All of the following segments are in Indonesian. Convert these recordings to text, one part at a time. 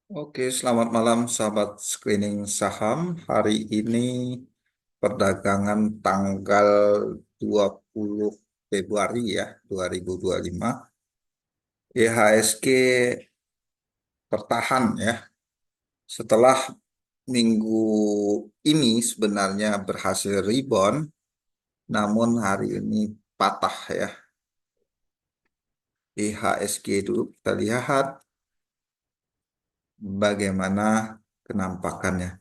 Oke, selamat malam sahabat screening saham. Hari ini perdagangan tanggal 20 Februari ya, 2025. IHSG tertahan ya. Setelah minggu ini sebenarnya berhasil rebound, namun hari ini patah ya. IHSG dulu kita lihat bagaimana kenampakannya.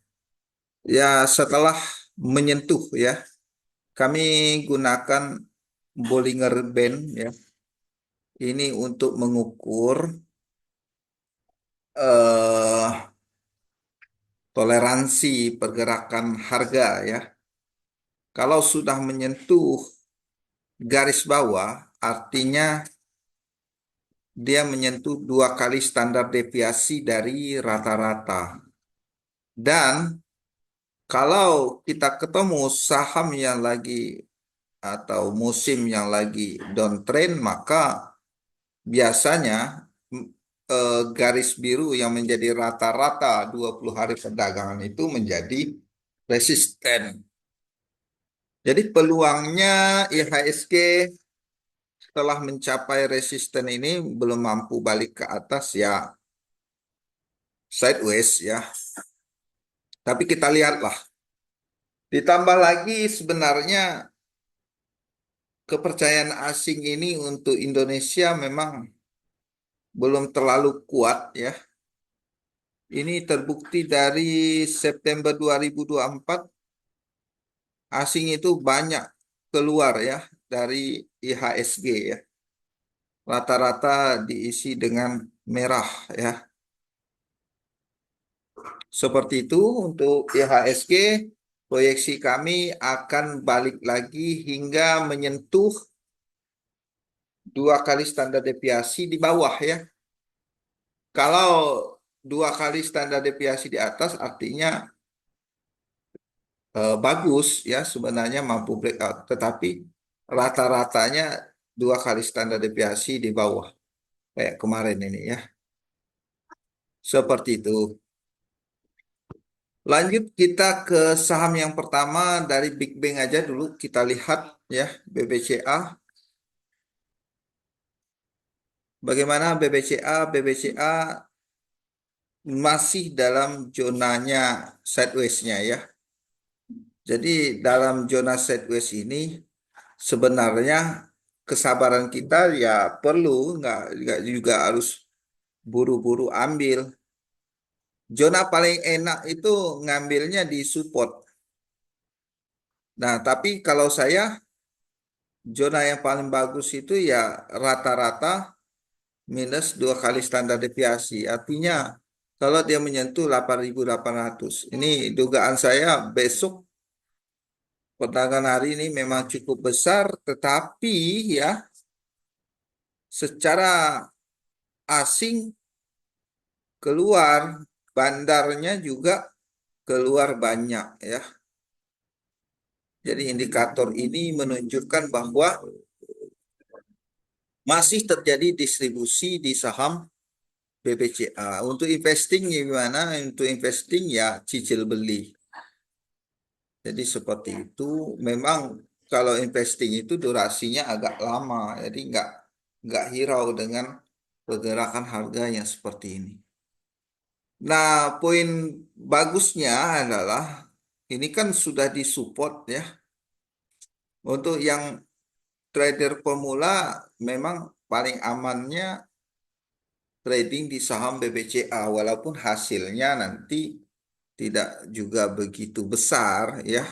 Ya, setelah menyentuh ya, kami gunakan Bollinger Band ya. Ini untuk mengukur eh, toleransi pergerakan harga ya. Kalau sudah menyentuh garis bawah, artinya dia menyentuh dua kali standar deviasi dari rata-rata. Dan kalau kita ketemu saham yang lagi atau musim yang lagi downtrend, maka biasanya garis biru yang menjadi rata-rata 20 hari perdagangan itu menjadi resisten. Jadi peluangnya IHSG setelah mencapai resisten ini belum mampu balik ke atas ya, sideways ya. Tapi kita lihatlah. Ditambah lagi sebenarnya kepercayaan asing ini untuk Indonesia memang belum terlalu kuat ya. Ini terbukti dari September 2024 asing itu banyak keluar ya dari IHSG ya. Rata-rata diisi dengan merah ya. Seperti itu untuk IHSG, proyeksi kami akan balik lagi hingga menyentuh dua kali standar deviasi di bawah ya. Kalau dua kali standar deviasi di atas artinya bagus ya, sebenarnya mampu breakout, tetapi rata-ratanya dua kali standar deviasi di bawah kayak kemarin ini ya. Seperti itu. Lanjut kita ke saham yang pertama dari Big Bang aja dulu kita lihat ya, BBCA. Bagaimana BBCA? BBCA masih dalam zonanya sideways-nya ya. Jadi dalam zona sideways ini sebenarnya kesabaran kita ya perlu, nggak juga harus buru-buru ambil. Zona paling enak itu ngambilnya di support. Nah, tapi kalau saya zona yang paling bagus itu ya rata-rata minus dua kali standar deviasi. Artinya kalau dia menyentuh 8.800. Ini dugaan saya besok perdagangan hari ini memang cukup besar, tetapi ya secara asing keluar, bandarnya juga keluar banyak ya. Jadi indikator ini menunjukkan bahwa masih terjadi distribusi di saham BBCA. Untuk investing gimana? Untuk investing ya cicil beli. Jadi seperti itu. Memang kalau investing itu durasinya agak lama, jadi nggak hirau dengan pergerakan harga yang seperti ini. Nah, poin bagusnya adalah ini kan sudah disupport ya. Untuk yang trader pemula memang paling amannya trading di saham BBCA walaupun hasilnya nanti tidak juga begitu besar ya.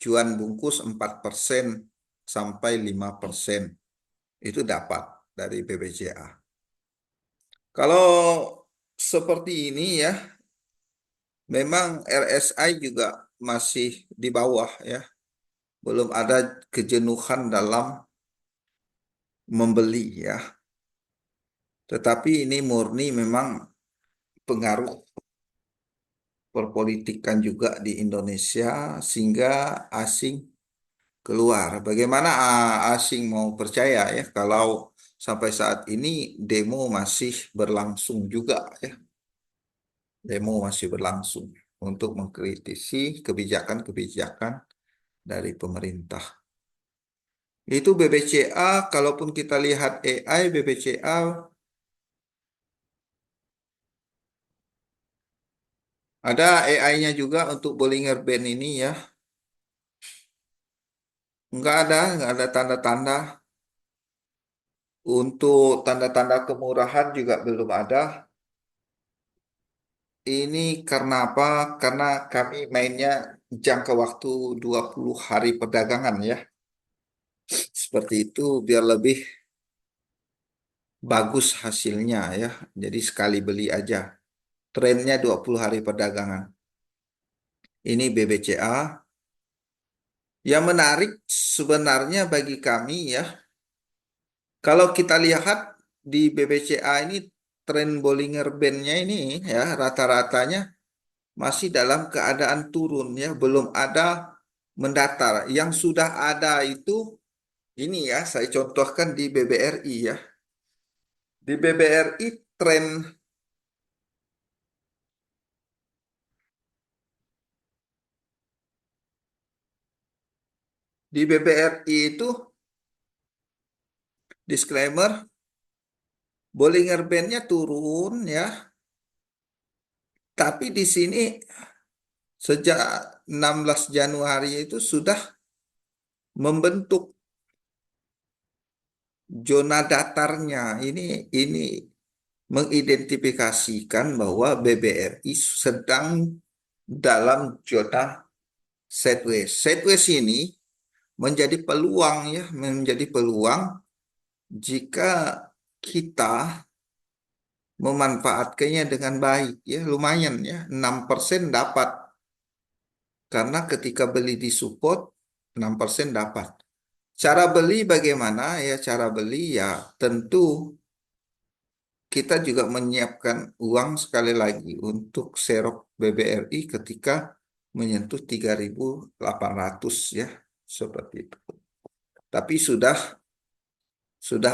Cuan bungkus 4% sampai 5% itu dapat dari BBCA. Kalau seperti ini ya, memang RSI juga masih di bawah ya. Belum ada kejenuhan dalam membeli ya. Tetapi ini murni memang pengaruh perpolitikan juga di Indonesia sehingga asing keluar. Bagaimana asing mau percaya ya kalau sampai saat ini demo masih berlangsung juga ya. Demo masih berlangsung untuk mengkritisi kebijakan-kebijakan dari pemerintah. Itu BBCA, kalaupun kita lihat AI, BBCA ada AI-nya juga untuk Bollinger Band ini ya. Nggak ada tanda-tanda. Untuk tanda-tanda kemurahan juga belum ada. Ini karena apa? Karena kami mainnya jangka waktu 20 hari perdagangan ya. Seperti itu biar lebih bagus hasilnya ya. Jadi sekali beli aja. Trennya 20 hari perdagangan. Ini BBCA. Yang menarik sebenarnya bagi kami ya, kalau kita lihat di BBCA ini tren Bollinger Band-nya ini ya rata-ratanya masih dalam keadaan turun ya, belum ada mendatar. Yang sudah ada itu ini ya, saya contohkan di BBRI ya. Di BBRI tren di BBRI itu disclaimer Bollinger Band-nya turun ya, tapi di sini sejak 16 Januari itu sudah membentuk zona datarnya. Ini mengidentifikasikan bahwa BBRI sedang dalam zona sideways. Sideways ini menjadi peluang ya, menjadi peluang jika kita memanfaatkannya dengan baik ya, lumayan ya, 6% dapat. Karena ketika beli di support 6% dapat. Cara beli bagaimana ya? Cara beli ya tentu kita juga menyiapkan uang sekali lagi untuk serok BBRI ketika menyentuh 3.800 ya, seperti itu. Tapi sudah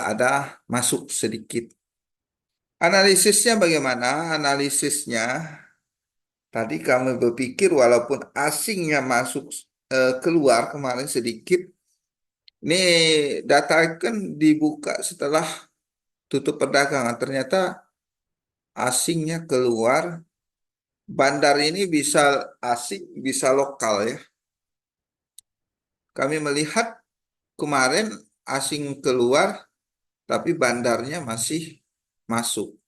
ada masuk sedikit. Analisisnya bagaimana? Analisisnya tadi kami berpikir walaupun asingnya masuk keluar kemarin sedikit, ini data kan dibuka setelah tutup perdagangan. Ternyata asingnya keluar. Bandar ini bisa asing, bisa lokal ya. Kami melihat kemarin asing keluar, tapi bandarnya masih masuk.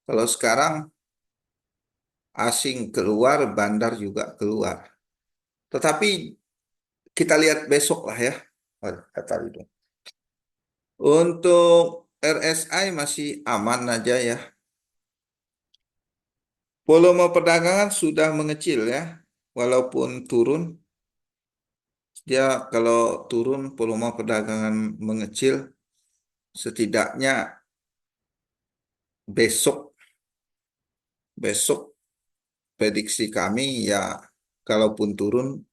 Kalau sekarang asing keluar, bandar juga keluar. Tetapi kita lihat besok lah ya. Oh, kata itu. Untuk RSI masih aman aja ya. Volume perdagangan sudah mengecil ya. Walaupun turun, dia kalau turun volume perdagangan mengecil, setidaknya besok besok prediksi kami ya kalaupun turun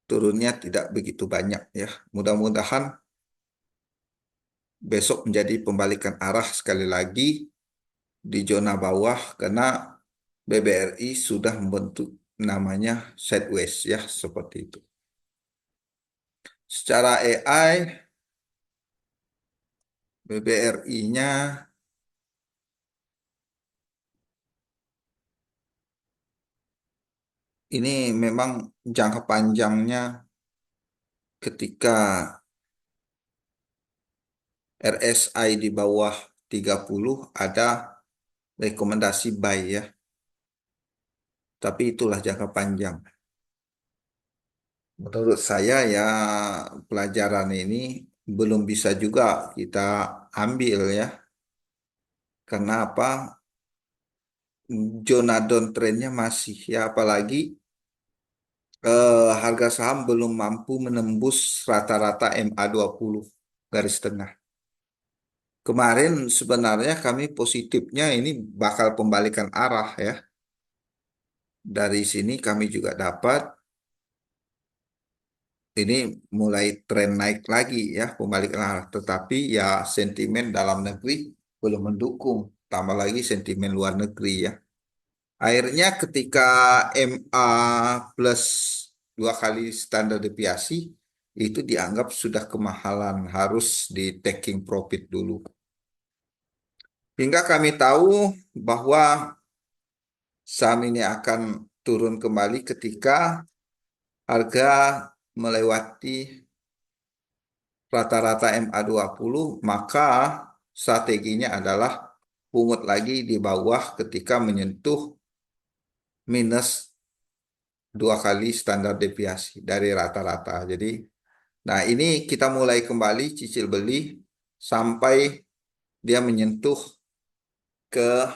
turunnya tidak begitu banyak ya. Mudah-mudahan besok menjadi pembalikan arah sekali lagi di zona bawah karena BBRI sudah membentuk namanya sideways ya seperti itu. Secara AI BBRI-nya ini memang jangka panjangnya ketika RSI di bawah 30 ada rekomendasi buy ya. Tapi itulah jangka panjang. Menurut saya ya pelajaran ini belum bisa juga kita ambil ya. Karena apa? Zona downtrendnya masih ya apalagi harga saham belum mampu menembus rata-rata MA 20 garis tengah. Kemarin sebenarnya kami positifnya ini bakal pembalikan arah ya. Dari sini kami juga dapat ini mulai tren naik lagi ya pembalikan arah. Tetapi ya sentimen dalam negeri belum mendukung. Tambah lagi sentimen luar negeri ya. Akhirnya ketika MA plus 2 kali standar deviasi itu dianggap sudah kemahalan, harus di taking profit dulu. Hingga kami tahu bahwa saham ini akan turun kembali ketika harga melewati rata-rata MA 20, maka strateginya adalah pungut lagi di bawah ketika menyentuh minus 2 kali standar deviasi dari rata-rata. Jadi, nah ini kita mulai kembali cicil beli sampai dia menyentuh ke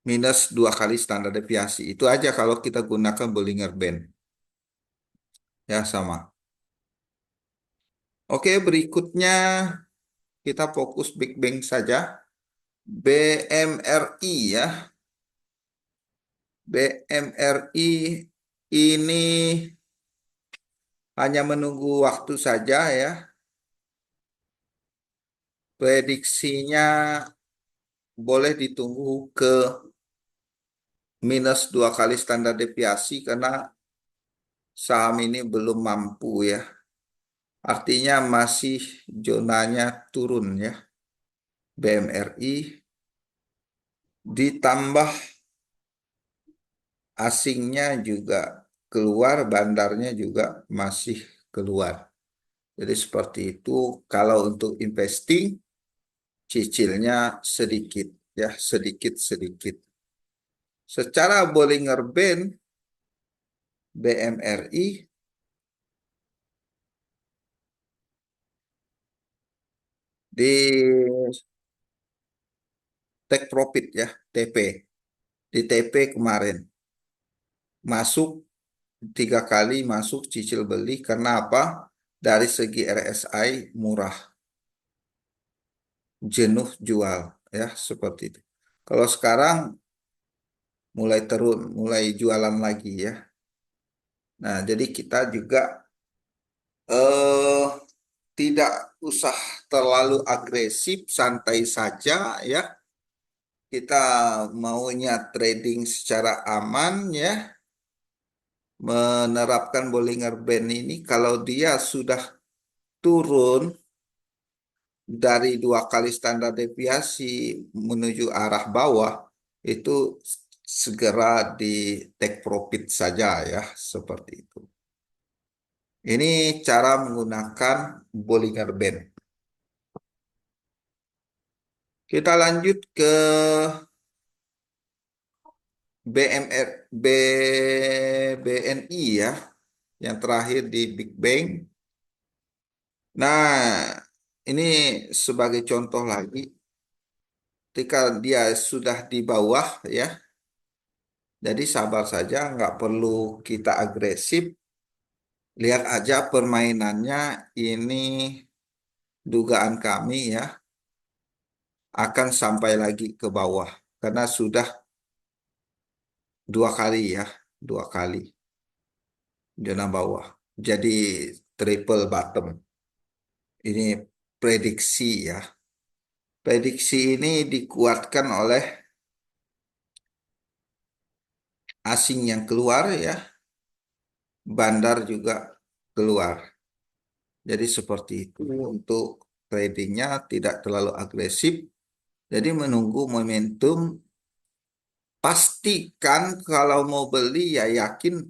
minus 2 kali standar deviasi. Itu aja kalau kita gunakan Bollinger Band. Ya, sama. Oke, berikutnya kita fokus Big Bang saja. BMRI ya. BMRI ini hanya menunggu waktu saja ya. Prediksinya boleh ditunggu ke minus 2 kali standar deviasi karena saham ini belum mampu ya. Artinya masih zonanya turun ya. BMRI ditambah asingnya juga keluar, bandarnya juga masih keluar. Jadi seperti itu. Kalau untuk investing, cicilnya sedikit ya, sedikit-sedikit. Secara Bollinger Band, BMRI di take profit ya, TP. Di TP kemarin masuk 3 kali masuk cicil beli karena apa? Dari segi RSI murah, jenuh jual ya seperti itu. Kalau sekarang mulai turun, mulai jualan lagi ya. Nah, jadi kita juga eh tidak usah terlalu agresif, santai saja ya. Kita maunya trading secara aman ya, menerapkan Bollinger Band ini kalau dia sudah turun dari 2 kali standar deviasi menuju arah bawah, itu segera di take profit saja ya, seperti itu. Ini cara menggunakan Bollinger Band. Kita lanjut ke BMR, BNI ya, yang terakhir di Big Bang. Nah, ini sebagai contoh lagi, ketika dia sudah di bawah ya, jadi sabar saja, nggak perlu kita agresif. Lihat aja permainannya, ini dugaan kami ya, akan sampai lagi ke bawah. Karena sudah 2 kali ya, 2 kali zona bawah. Jadi triple bottom. Ini prediksi ya. Prediksi ini dikuatkan oleh asing yang keluar ya, bandar juga keluar. Jadi seperti itu untuk tradingnya tidak terlalu agresif. Jadi menunggu momentum, pastikan kalau mau beli ya yakin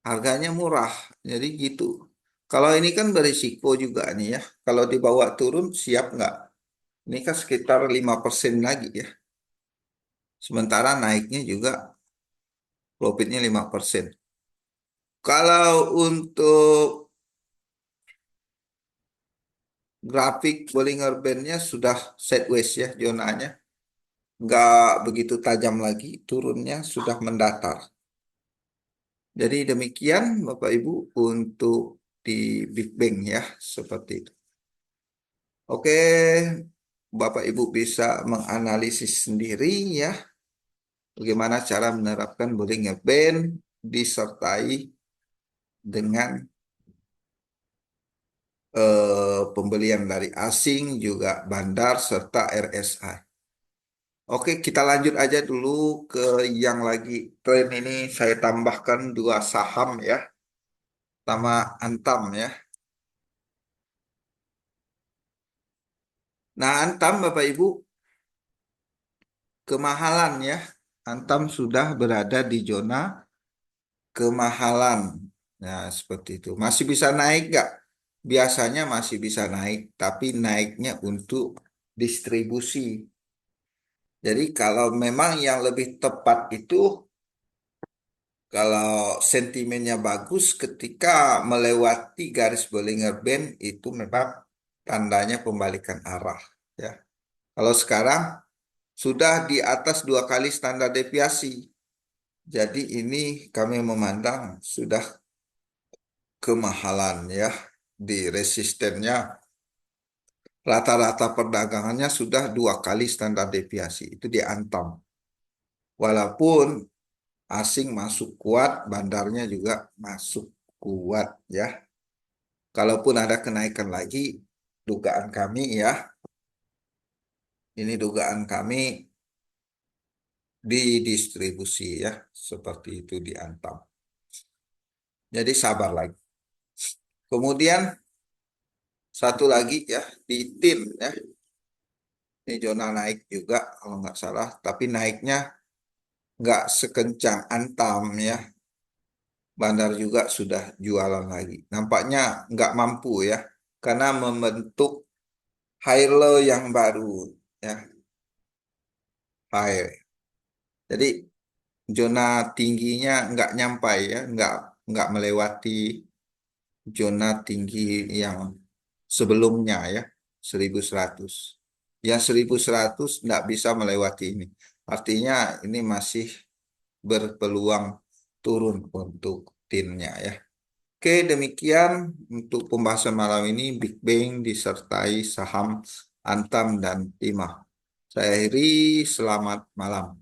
harganya murah. Jadi gitu. Kalau ini kan berisiko juga nih ya. Kalau dibawa turun siap nggak? Ini kan sekitar 5% lagi ya. Sementara naiknya juga profitnya 5%. Kalau untuk grafik Bollinger Band-nya sudah sideways ya zonanya. Nggak begitu tajam lagi, turunnya sudah mendatar. Jadi demikian Bapak Ibu untuk di Big Bang ya, seperti itu. Oke, Bapak Ibu bisa menganalisis sendiri ya, bagaimana cara menerapkan Bollinger Band disertai dengan pembelian dari asing, juga bandar, serta RSI. Oke, kita lanjut aja dulu ke yang lagi tren ini. Saya tambahkan dua saham ya, sama Antam ya. Nah, Antam Bapak Ibu kemahalan ya. Antam sudah berada di zona kemahalan. Nah, seperti itu. Masih bisa naik nggak? Biasanya masih bisa naik, tapi naiknya untuk distribusi. Jadi kalau memang yang lebih tepat itu kalau sentimennya bagus ketika melewati garis Bollinger Band itu memang tandanya pembalikan arah ya. Kalau sekarang sudah di atas dua kali standar deviasi. Jadi ini kami memandang sudah kemahalan ya di resistennya rata-rata perdagangannya sudah dua kali standar deviasi itu diantam. Walaupun asing masuk kuat, bandarnya juga masuk kuat ya. Kalaupun ada kenaikan lagi, dugaan kami ya, ini dugaan kami didistribusi ya, seperti itu diantam. Jadi sabar lagi. Kemudian satu lagi ya, di tin ya, ini zona naik juga kalau nggak salah, tapi naiknya nggak sekencang antam ya. Bandar juga sudah jualan lagi. Nampaknya nggak mampu ya, karena membentuk high low yang baru ya, high. Jadi zona tingginya nggak nyampai ya, nggak melewati zona tinggi yang sebelumnya ya, 1100. Yang 1100 nggak bisa melewati ini. Artinya ini masih berpeluang turun untuk tinnya ya. Oke, demikian untuk pembahasan malam ini Big Bang disertai saham Antam dan Timah. Saya akhiri, selamat malam.